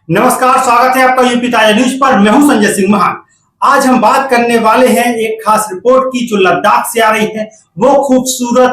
नमस्कार, स्वागत है आपका यूपी ताजा न्यूज पर। मैं हूं संजय सिंह महान। आज हम बात करने वाले हैं एक खास रिपोर्ट की जो लद्दाख से आ रही है। वो खूबसूरत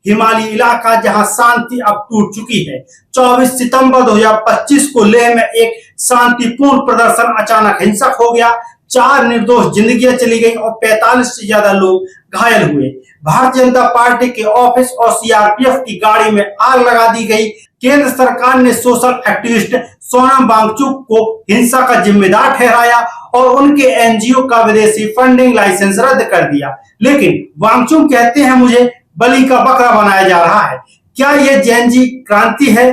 हिमालयी इलाका जहां शांति अब टूट चुकी है। 24 सितंबर 2025 को लेह में एक शांतिपूर्ण प्रदर्शन अचानक हिंसक हो गया। 4 निर्दोष जिंदगियां चली गई और 45 से ज्यादा लोग घायल हुए। भारतीय जनता पार्टी के ऑफिस और सीआरपीएफ की गाड़ी में आग लगा दी गई। केंद्र सरकार ने सोशल एक्टिविस्ट सोनम वांगचुक को हिंसा का जिम्मेदार ठहराया और उनके एनजीओ का विदेशी फंडिंग लाइसेंस रद्द कर दिया। लेकिन वांगचुक कहते हैं मुझे बलि का बकरा बनाया जा रहा है। क्या यह जेनजी क्रांति है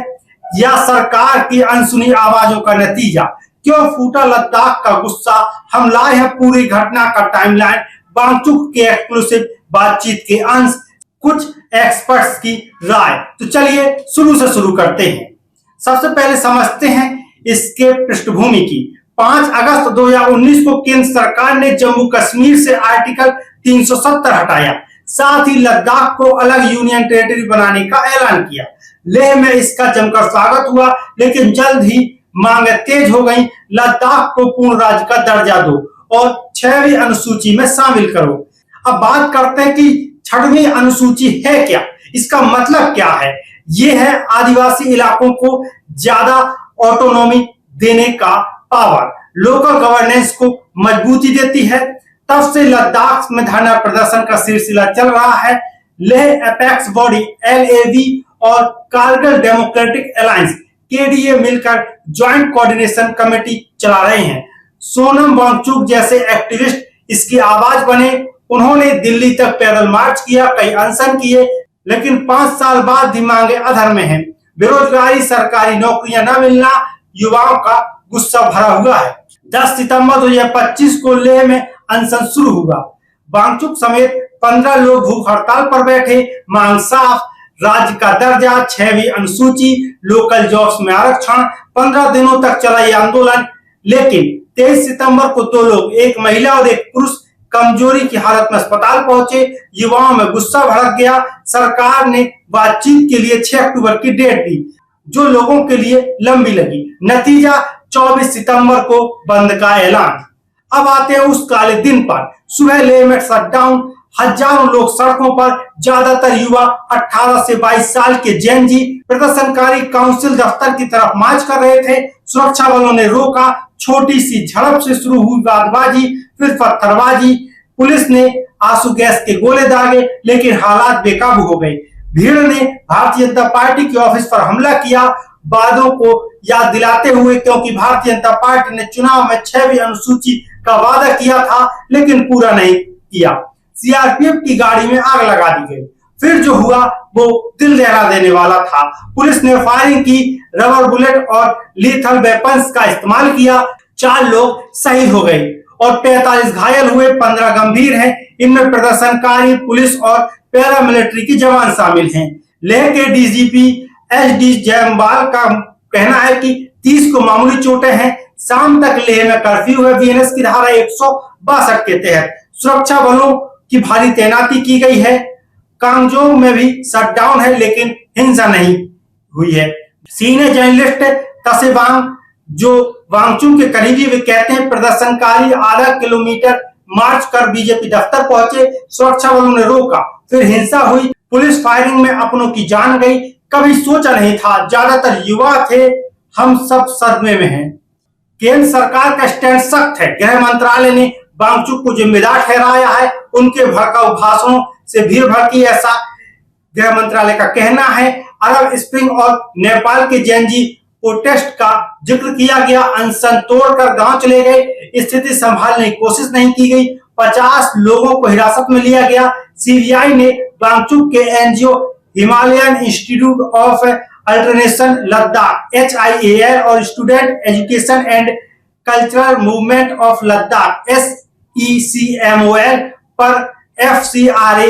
या सरकार की अनसुनी आवाजों का नतीजा? क्यों फूटा लद्दाख का गुस्सा? हम लाए हैं पूरी घटना का टाइमलाइन, वांगचुक के एक्सक्लूसिव बातचीत के अंश, कुछ एक्सपर्ट्स की राय। तो चलिए शुरू से शुरू करते हैं। सबसे पहले समझते हैं इसके पृष्ठभूमि की। 5 अगस्त 2019 को केंद्र सरकार ने जम्मू कश्मीर से आर्टिकल 370 हटाया। साथ ही लद्दाख को अलग यूनियन टेरिटरी बनाने का ऐलान किया। लेह में इसका जमकर स्वागत हुआ, लेकिन जल्द ही मांगे तेज हो गई। लद्दाख को पूर्ण राज्य का दर्जा दो और 6वीं अनुसूची में शामिल करो। अब बात करते हैं कि 6वीं अनुसूची है क्या, इसका मतलब क्या है। ये है आदिवासी इलाकों को ज्यादा ऑटोनॉमी देने का पावर, लोकल गवर्नेंस को मजबूती देती है। तब से लद्दाख में धरना प्रदर्शन का सिलसिला चल रहा है। लेह अपेक्स बॉडी LAV और कारगिल डेमोक्रेटिक अलायंस KDA मिलकर ज्वाइंट कोऑर्डिनेशन कमेटी चला रहे हैं। सोनम वांगचुक जैसे एक्टिविस्ट इसकी आवाज बने। उन्होंने दिल्ली तक पैदल मार्च किया, कई अनशन किए, लेकिन 5 साल बाद भी मांगे अधर में हैं। बेरोजगारी, सरकारी नौकरियां न मिलना, युवाओं का गुस्सा भरा हुआ है। 10 सितंबर 2025 को लेह में अनशन शुरू हुआ। वांगचुक समेत 15 लोग भूख हड़ताल पर बैठे। मांग साफ, राज्य का दर्जा, 6वीं अनुसूची, लोकल जॉब्स में आरक्षण। 15 दिनों तक चला ये आंदोलन, लेकिन 23 सितंबर को 2 लोग, एक महिला और एक पुरुष, कमजोरी की हालत में अस्पताल पहुंचे। युवाओं में गुस्सा भड़क गया। सरकार ने बातचीत के लिए 6 अक्टूबर की डेट दी, जो लोगों के लिए लंबी लगी। नतीजा 24 सितंबर को बंद का ऐलान। अब आते हैं उस काले दिन पर। सुबह लेह में शटडाउन, हजारों लोग सड़कों पर, ज्यादातर युवा 18 से 22 साल के जेनजी प्रदर्शनकारी काउंसिल दफ्तर की तरफ मार्च कर रहे थे। सुरक्षा बलों ने रोका। छोटी सी झड़प से शुरू हुई बातबाजी, फिर पत्थरबाजी। पुलिस ने आंसू गैस के गोले दागे, लेकिन हालात बेकाबू हो गए। भीड़ ने भारतीय जनता पार्टी के ऑफिस पर हमला किया, वादों को याद दिलाते हुए, क्योंकि भारतीय जनता पार्टी ने चुनाव में 6वीं अनुसूची का वादा किया था, लेकिन पूरा नहीं किया। सीआरपीएफ की गाड़ी में आग लगा दी गई। फिर जो हुआ वो दिल दहला देने वाला था। पुलिस ने फायरिंग की, रबर बुलेट और लीथल वेपन्स का इस्तेमाल किया। 4 लोग शहीद हो गए और 45 घायल हुए, 15 गंभीर हैं। इनमें प्रदर्शनकारी, पुलिस और पैरामिलिट्री के जवान शामिल हैं। लेह के डीजीपी SD जयमवाल का कहना है कि 30 को मामूली चोटें हैं। शाम तक लेह में कर्फ्यू है BNS की धारा 162 के तहत। सुरक्षा बलों की भारी तैनाती की गई है। कांगजोंग में भी शटडाउन है, लेकिन हिंसा नहीं हुई है। सीनियर जर्नलिस्ट तसेवांग, जो वांगचुक के करीबी, वे कहते हैं प्रदर्शनकारी आधा किलोमीटर मार्च कर बीजेपी दफ्तर पहुंचे। सुरक्षा बलों ने रोका, फिर हिंसा हुई। पुलिस फायरिंग में अपनों की जान गई। कभी सोचा नहीं था, ज्यादातर युवा थे। हम सब सदमे में हैं। केंद्र सरकार का स्टैंड सख्त है। गृह मंत्रालय ने वांगचुक को जिम्मेदार ठहराया है। उनके भड़काऊ भाषणों से भीड़ भड़की, ऐसा गृह मंत्रालय का कहना है। अरब स्प्रिंग और नेपाल के जेनजी प्रोटेस्ट का जिक्र किया गया। अनशन तोड़कर गांव चले गए। स्थिति संभालने की कोशिश नहीं की गई। 50 लोगों को हिरासत में लिया गया। CBI ने वांगचुक के NGO Himalayan institute of alternation Ladakh HIAL और student education and cultural movement of Ladakh SECMOL पर FCRA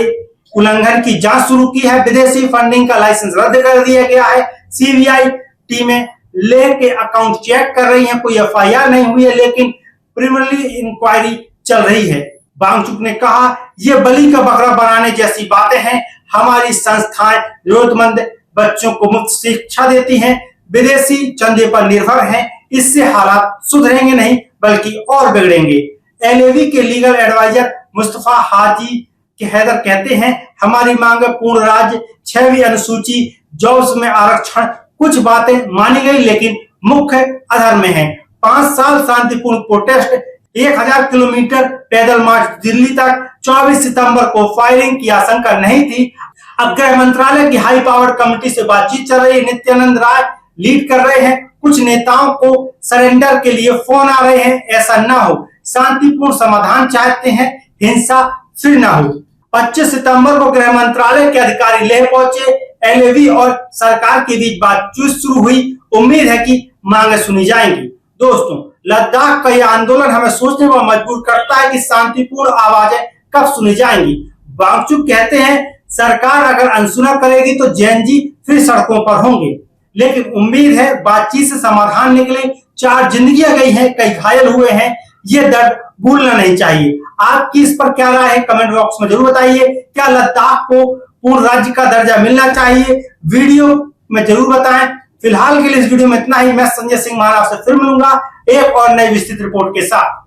उल्लंघन की जांच शुरू की है। विदेशी फंडिंग का लाइसेंस रद्द कर दिया गया है। CBI टीमें लेह के अकाउंट चेक कर रही हैं। कोई FIR नहीं हुई है, लेकिन प्रिलिमिनरी इंक्वायरी चल रही है। वांगचुक ने कहा, ये बलि का बकरा बनाने जैसी बातें हैं। हमारी संस्थाएं जरूरतमंद बच्चों को मुफ्त शिक्षा देती हैं, विदेशी चंदे पर निर्भर हैं। इससे हालात सुधरेंगे नहीं बल्कि और बिगड़ेंगे। एलएवी के लीगल एडवाइजर मुस्तफा हाजी के हैदर कहते हैं, हमारी मांग है पूर्ण राज्य, 6वीं अनुसूची, जॉब्स में आरक्षण। कुछ बातें मानी गई लेकिन मुख्य अधर में है। 5 साल शांतिपूर्ण प्रोटेस्ट, 1000 किलोमीटर पैदल मार्च दिल्ली तक, 24 सितंबर को फायरिंग की आशंका नहीं थी। अब गृह मंत्रालय की हाई पावर कमेटी से बातचीत चल रही है, नित्यानंद राय लीड कर रहे हैं। कुछ नेताओं को सरेंडर के लिए फोन आ रहे हैं, ऐसा ना हो, शांतिपूर्ण समाधान चाहते हैं, हिंसा फिर ना हो। 25 सितंबर को गृह मंत्रालय के अधिकारी लेह पहुंचे, एलएवी और सरकार के बीच बातचीत शुरू हुई। उम्मीद है कि मांगे सुनी जाएंगी। दोस्तों, लद्दाख का यह आंदोलन हमें सोचने पर मजबूर करता है कि शांतिपूर्ण आवाजें कब सुनी जाएंगी। वांगचुक कहते हैं, सरकार अगर अनसुना करेगी तो जेएनजी फिर सड़कों पर होंगे, लेकिन उम्मीद है बातचीत से समाधान निकले। 4 जिंदगियां गई हैं, कई घायल हुए हैं, ये दर्द भूलना नहीं चाहिए। आपकी इस पर क्या राय है, कमेंट बॉक्स में जरूर बताइए। क्या लद्दाख को पूर्ण राज्य का दर्जा मिलना चाहिए, वीडियो में जरूर बताएं। फिलहाल के लिए इस वीडियो में इतना ही। मैं संजय सिंह महान आपसे फिर मिलूंगा एक और नई विस्तृत रिपोर्ट के साथ।